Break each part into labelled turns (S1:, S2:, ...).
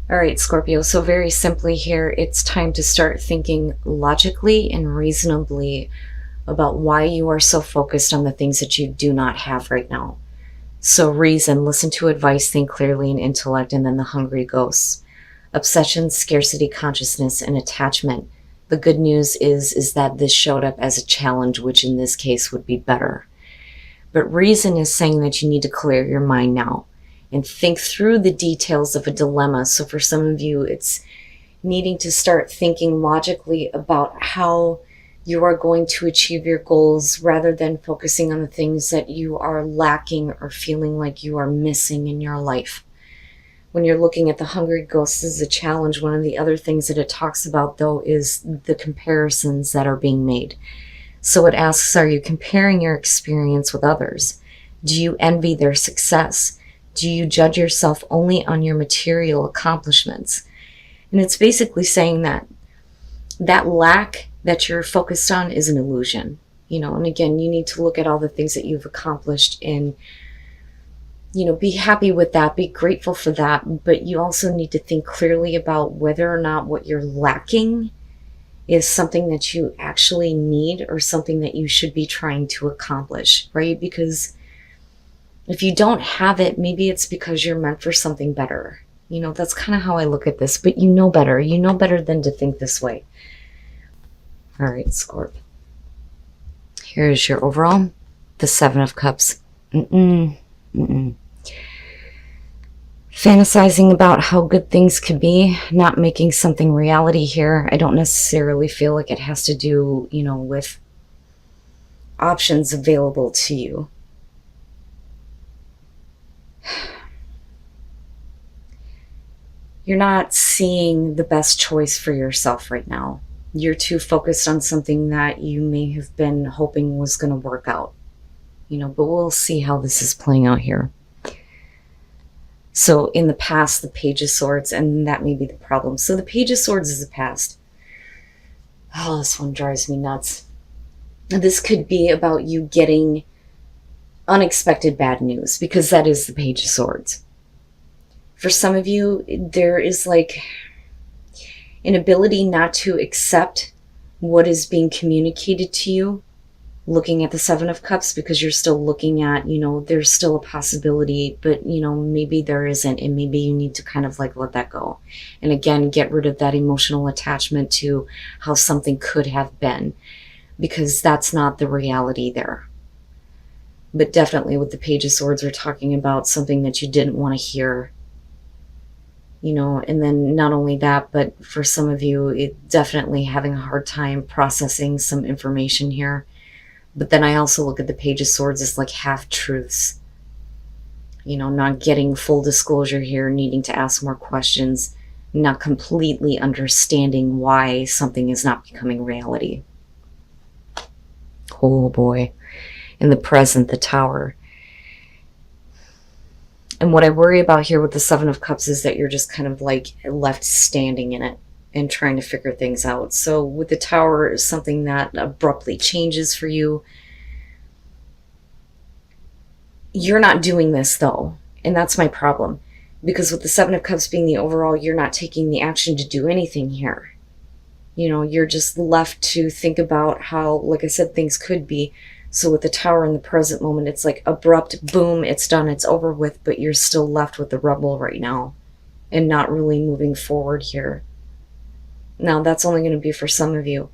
S1: All right, Scorpio. So very simply here, it's time to start thinking logically and reasonably about why you are so focused on the things that you do not have right now. So reason, listen to advice, think clearly, and intellect, and then the hungry ghosts. Obsession, scarcity, consciousness, and attachment. The good news is that this showed up as a challenge, which in this case would be better. But reason is saying that you need to clear your mind now and think through the details of a dilemma. So for some of you, it's needing to start thinking logically about how you are going to achieve your goals rather than focusing on the things that you are lacking or feeling like you are missing in your life. When you're looking at the hungry ghosts as a challenge, one of the other things that it talks about, though, is the comparisons that are being made. So it asks, are you comparing your experience with others? Do you envy their success? Do you judge yourself only on your material accomplishments? And it's basically saying that that lack that you're focused on is an illusion. And again, you need to look at all the things that you've accomplished and be happy with that, be grateful for that, but you also need to think clearly about whether or not what you're lacking is something that you actually need or something that you should be trying to accomplish, right? Because if you don't have it, maybe it's because you're meant for something better. That's kind of how I look at this, but you know better. You know better than to think this way. All right, Scorp. Here's your overall. The Seven of Cups. Fantasizing about how good things could be, not making something reality here. I don't necessarily feel like it has to do, with options available to you. You're not seeing the best choice for yourself right now. You're too focused on something that you may have been hoping was going to work out. But we'll see how this is playing out here. So in the past, the Page of Swords, and that may be the problem. So the Page of Swords is the past. Oh, this one drives me nuts. This could be about you getting unexpected bad news, because that is the Page of Swords. For some of you, there is like an ability not to accept what is being communicated to you, looking at the Seven of Cups, because you're still looking at, there's still a possibility, but, maybe there isn't, and maybe you need to kind of like let that go. And again, get rid of that emotional attachment to how something could have been, because that's not the reality there. But definitely with the Page of Swords, we're talking about something that you didn't want to hear. And then not only that, but for some of you, it definitely having a hard time processing some information here. But then I also look at the Page of Swords as like half-truths. Not getting full disclosure here, needing to ask more questions, not completely understanding why something is not becoming reality. Oh boy. In the present, the Tower. And what I worry about here with the Seven of Cups is that you're just kind of like left standing in it and trying to figure things out. So with the Tower, something that abruptly changes for you. You're not doing this though, and that's my problem. Because with the Seven of Cups being the overall, you're not taking the action to do anything here. You're just left to think about how, like I said, things could be. So with the Tower in the present moment, it's like abrupt, boom, it's done, it's over with, but you're still left with the rubble right now and not really moving forward here. Now, that's only going to be for some of you.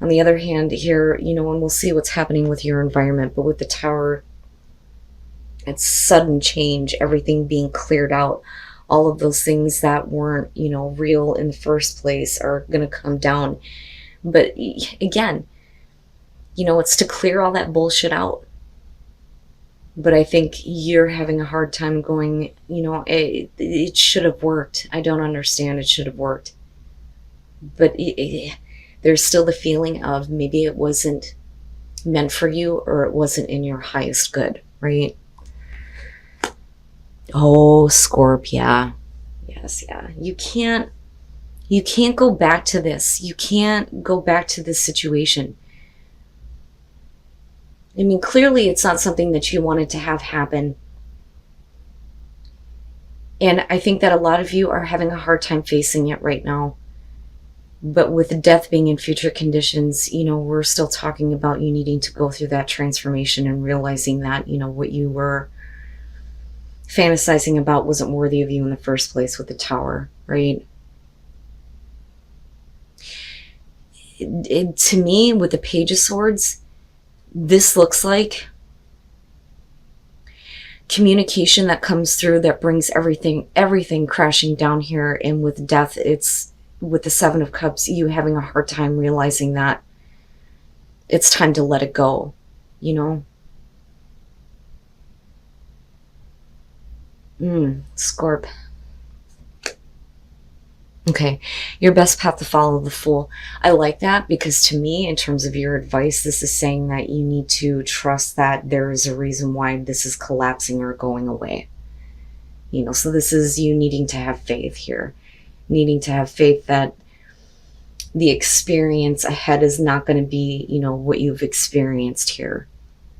S1: On the other hand, here, and we'll see what's happening with your environment, but with the Tower, it's sudden change, everything being cleared out. All of those things that weren't, real in the first place are going to come down. But again, it's to clear all that bullshit out. But I think you're having a hard time going, it should have worked. I don't understand. It should have worked. But there's still the feeling of maybe it wasn't meant for you, or it wasn't in your highest good, right? Oh, Scorp, yeah. Yes, yeah. You can't go back to this. You can't go back to this situation. I mean, clearly it's not something that you wanted to have happen. And I think that a lot of you are having a hard time facing it right now. But with death being in future conditions, we're still talking about you needing to go through that transformation and realizing that, what you were fantasizing about wasn't worthy of you in the first place with the Tower, right? To me, with the Page of Swords, this looks like communication that comes through that brings everything crashing down here. And with death, it's with the Seven of Cups, you having a hard time realizing that it's time to let it go, Scorp. Okay, your best path to follow, the Fool. I like that because to me, in terms of your advice, this is saying that you need to trust that there is a reason why this is collapsing or going away. So this is you needing to have faith here. Needing to have faith that the experience ahead is not going to be, what you've experienced here.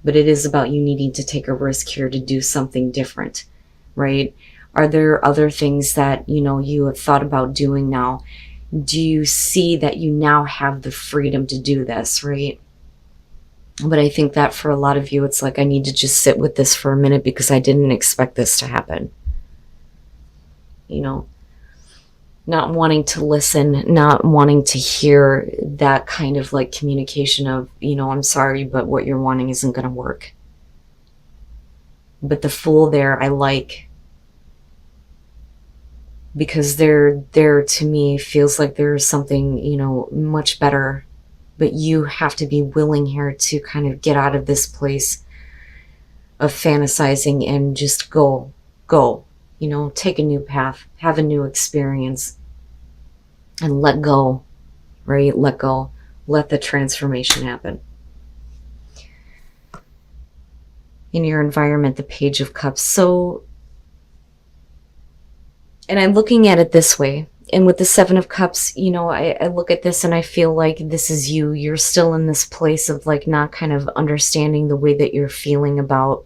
S1: But it is about you needing to take a risk here to do something different, right? Are there other things that, you have thought about doing now? Do you see that you now have the freedom to do this, right? But I think that for a lot of you, it's like, I need to just sit with this for a minute because I didn't expect this to happen. Not wanting to listen, not wanting to hear that kind of like communication of, I'm sorry, but what you're wanting isn't going to work. But the Fool there, I like, because there to me feels like there's something, much better, but you have to be willing here to kind of get out of this place of fantasizing and just go, take a new path, have a new experience, and let go, right? Let go. Let the transformation happen. In your environment, the Page of Cups. So, and I'm looking at it this way. And with the Seven of Cups, I look at this and I feel like this is you. You're still in this place of like not kind of understanding the way that you're feeling about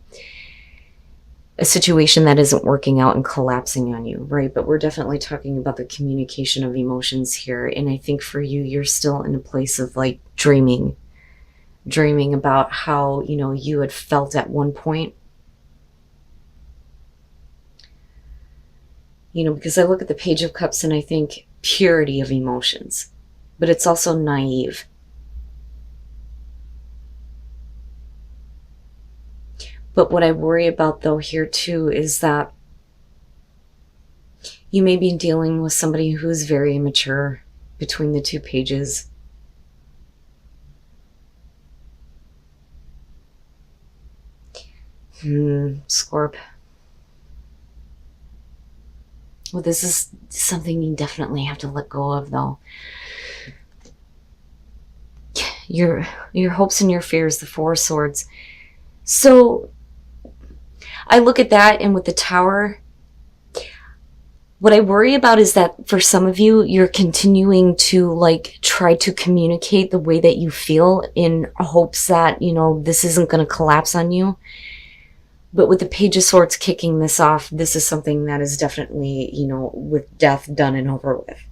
S1: a situation that isn't working out and collapsing on you, right? But we're definitely talking about the communication of emotions here. And I think for you, you're still in a place of like dreaming about how, you had felt at one point. Because I look at the Page of Cups and I think purity of emotions, but it's also naive. But what I worry about though here too is that you may be dealing with somebody who's very immature between the two pages. Scorp. Well, this is something you definitely have to let go of though. Your hopes and your fears, the Four of Swords. So I look at that, and with the Tower, what I worry about is that for some of you, you're continuing to like try to communicate the way that you feel in hopes that, this isn't going to collapse on you. But with the Page of Swords kicking this off, this is something that is definitely, with death done and over with.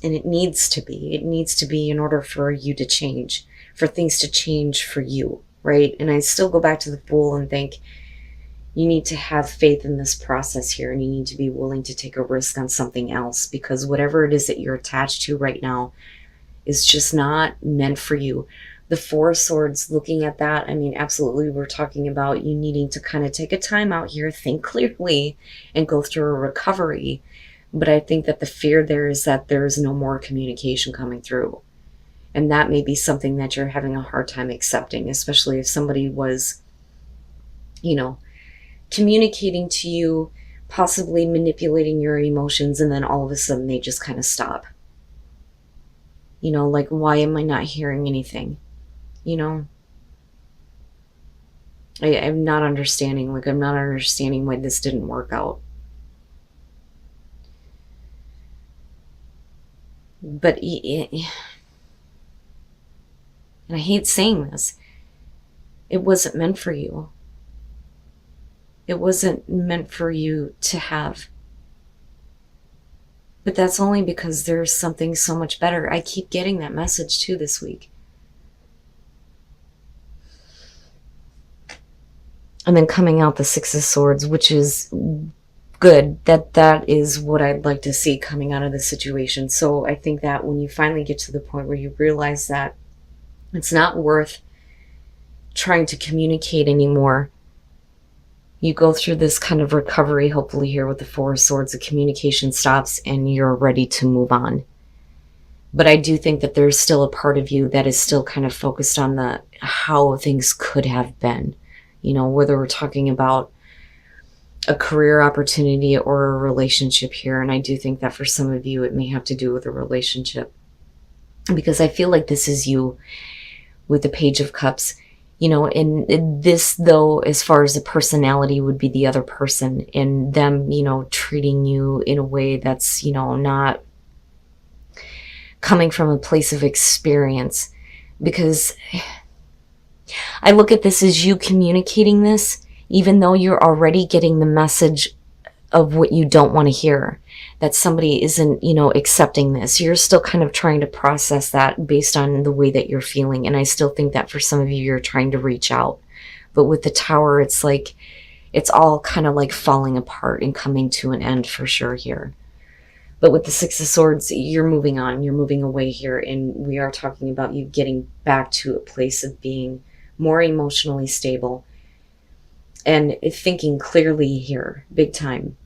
S1: And it needs to be. It needs to be in order for you to change, for things to change for you, right? And I still go back to the Fool and think you need to have faith in this process here, and you need to be willing to take a risk on something else, because whatever it is that you're attached to right now is just not meant for you. The Four of Swords, looking at that, I mean, absolutely, we're talking about you needing to kind of take a time out here, think clearly, and go through a recovery. But I think that the fear there is that there's no more communication coming through. And that may be something that you're having a hard time accepting, especially if somebody was, communicating to you, possibly manipulating your emotions, and then all of a sudden they just kind of stop. Like, why am I not hearing anything? I'm not understanding. Like, I'm not understanding why this didn't work out. But, and I hate saying this, it wasn't meant for you. It wasn't meant for you to have. But that's only because there's something so much better. I keep getting that message too this week. And then coming out the Six of Swords, which is good. That is what I'd like to see coming out of the situation. So I think that when you finally get to the point where you realize that it's not worth trying to communicate anymore, you go through this kind of recovery, hopefully here with the Four of Swords, the communication stops and you're ready to move on. But I do think that there's still a part of you that is still kind of focused on the how things could have been. You know, whether we're talking about a career opportunity or a relationship here. And I do think that for some of you, it may have to do with a relationship. Because I feel like this is you with the Page of Cups. You know, and this, though, as far as the personality would be the other person, and them, you know, treating you in a way that's, you know, not coming from a place of experience. Because I look at this as you communicating this, even though you're already getting the message of what you don't want to hear, that somebody isn't, you know, accepting this. You're still kind of trying to process that based on the way that you're feeling. And I still think that for some of you, you're trying to reach out. But with the Tower, it's like, it's all kind of like falling apart and coming to an end for sure here. But with the Six of Swords, you're moving on, you're moving away here. And we are talking about you getting back to a place of being more emotionally stable and thinking clearly here, big time.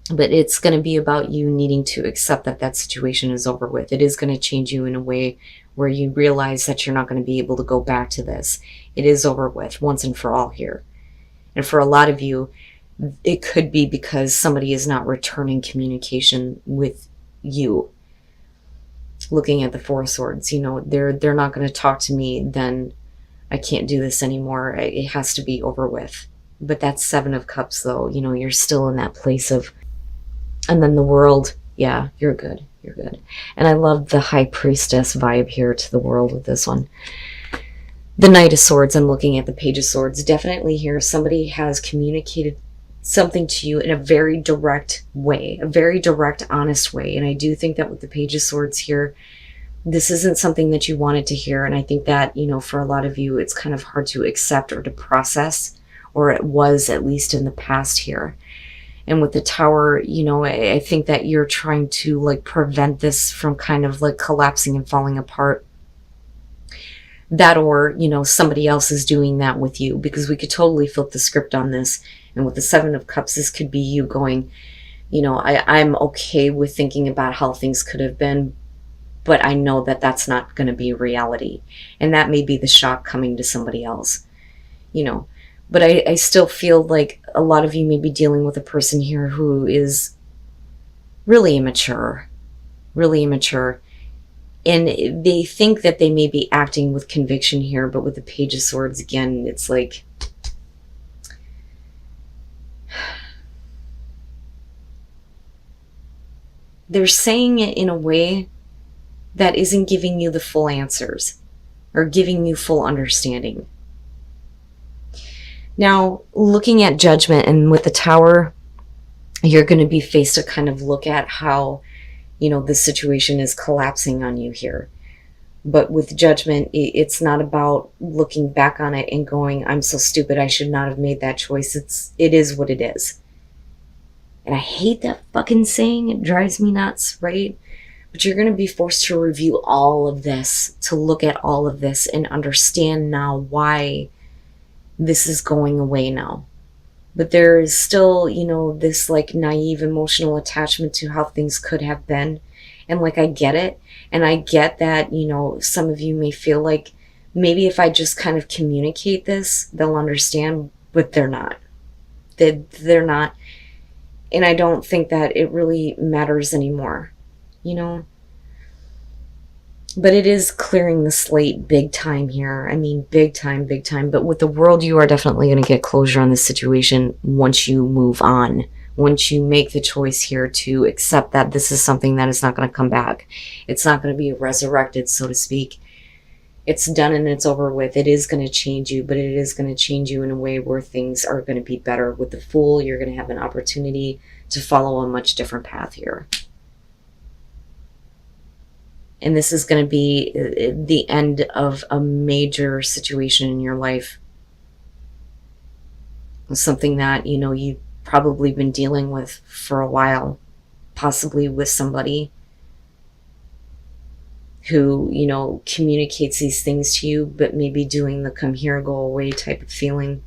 S1: But it's going to be about you needing to accept that that situation is over with. It is going to change you in a way where you realize that you're not going to be able to go back to this. It is over with once and for all here. And for a lot of you, it could be because somebody is not returning communication with you. Looking at the Four of Swords, you know, they're not going to talk to me, then I can't do this anymore. It has to be over with. But that's Seven of Cups, though. You know, you're still in that place of, and then the World, yeah, you're good. You're good. And I love the High Priestess vibe here to the World with this one. The Knight of Swords, I'm looking at the Page of Swords. Definitely here, somebody has communicated something to you in a very direct way, a very direct, honest way. And I do think that with the Page of Swords here, this isn't something that you wanted to hear. And I think that, you know, for a lot of you, it's kind of hard to accept or to process, or it was at least in the past here. And with the Tower, you know, I think that you're trying to like prevent this from kind of like collapsing and falling apart. That, or, you know, somebody else is doing that with you, because we could totally flip the script on this. And with the Seven of Cups, this could be you going, you know, I'm okay with thinking about how things could have been, but I know that that's not going to be reality. And that may be the shock coming to somebody else, you know. But I still feel like a lot of you may be dealing with a person here who is really immature, really immature. And they think that they may be acting with conviction here, but with the Page of Swords, again, it's like, they're saying it in a way that isn't giving you the full answers or giving you full understanding. Now, looking at Judgment, and with the Tower, you're going to be faced to kind of look at how, you know, the situation is collapsing on you here. But with Judgment, it's not about looking back on it and going, I'm so stupid, I should not have made that choice. It is what it is. And I hate that fucking saying. It drives me nuts, right? But you're going to be forced to review all of this, to look at all of this and understand now why this is going away now. But there is still, you know, this like naive emotional attachment to how things could have been. And like, I get it. And I get that, you know, some of you may feel like maybe if I just kind of communicate this, they'll understand, but they're not. They're not. And I don't think that it really matters anymore, you know. But it is clearing the slate big time here. I mean, big time, big time. But with the World, you are definitely going to get closure on this situation once you move on. Once you make the choice here to accept that this is something that is not going to come back. It's not going to be resurrected, so to speak. It's done and it's over with. It is going to change you, but it is going to change you in a way where things are going to be better. With the Fool, you're going to have an opportunity to follow a much different path here. And this is going to be the end of a major situation in your life. Something that, you've probably been dealing with for a while, possibly with somebody who, communicates these things to you, but maybe doing the come here, go away type of feeling.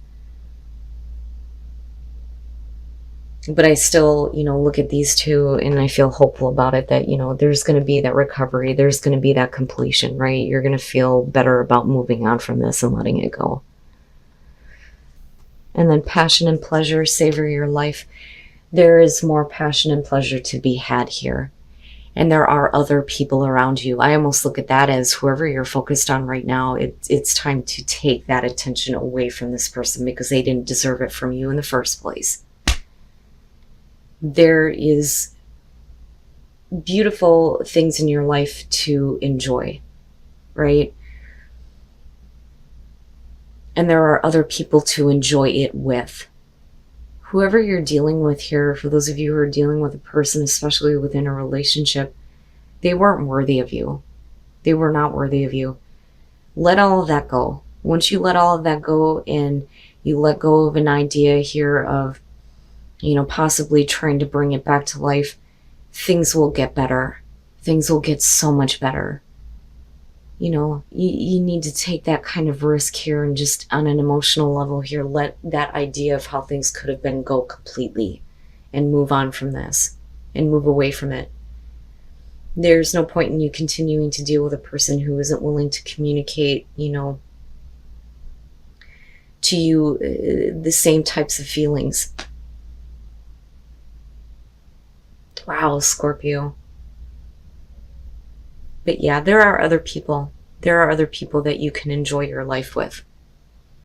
S1: But I still, look at these two and I feel hopeful about it that, there's going to be that recovery. There's going to be that completion, right? You're going to feel better about moving on from this and letting it go. And then passion and pleasure, savor your life. There is more passion and pleasure to be had here. And there are other people around you. I almost look at that as whoever you're focused on right now, it's time to take that attention away from this person because they didn't deserve it from you in the first place. There is beautiful things in your life to enjoy, right? And there are other people to enjoy it with. Whoever you're dealing with here, for those of you who are dealing with a person, especially within a relationship, they weren't worthy of you. They were not worthy of you. Let all of that go. Once you let all of that go and you let go of an idea here of, possibly trying to bring it back to life, things will get better. Things will get so much better. You need to take that kind of risk here and just on an emotional level here, let that idea of how things could have been go completely and move on from this and move away from it. There's no point in you continuing to deal with a person who isn't willing to communicate, to you the same types of feelings. Wow, Scorpio. But yeah, there are other people. There are other people that you can enjoy your life with.